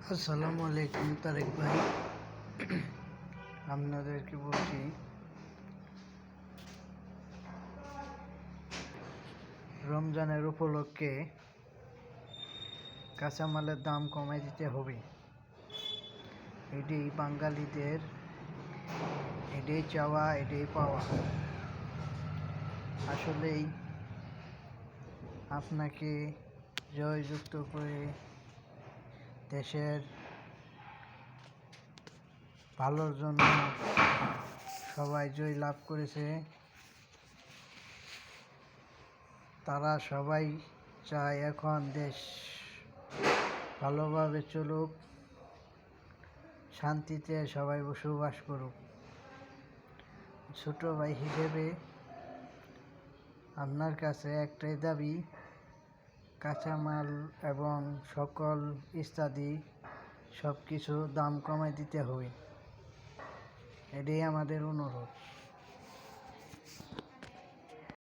আসসালামু আলাইকুম তারেক ভাই, আপনাদেরকে বলছি রমজানের উপলক্ষে কাঁচামালের দাম কমাই দিতে হবে। এটাই বাঙালিদের, এটাই চাওয়া, এটাই পাওয়া। আসলেই আপনাকে জয়যুক্ত করে দেশের ভালোর জন্য সবাই জয় লাভ করেছে। তারা সবাই চায় এখন দেশ ভালোভাবে চলুক, শান্তিতে সবাই বসবাস করুক। ছোট ভাই হিসেবে আপনার কাছে একটাই দাবি, কাঁচামাল এবং সকল ইত্যাদি সব কিছু দাম কমায় দিতে হবে। এটাই আমাদের অনুরোধ।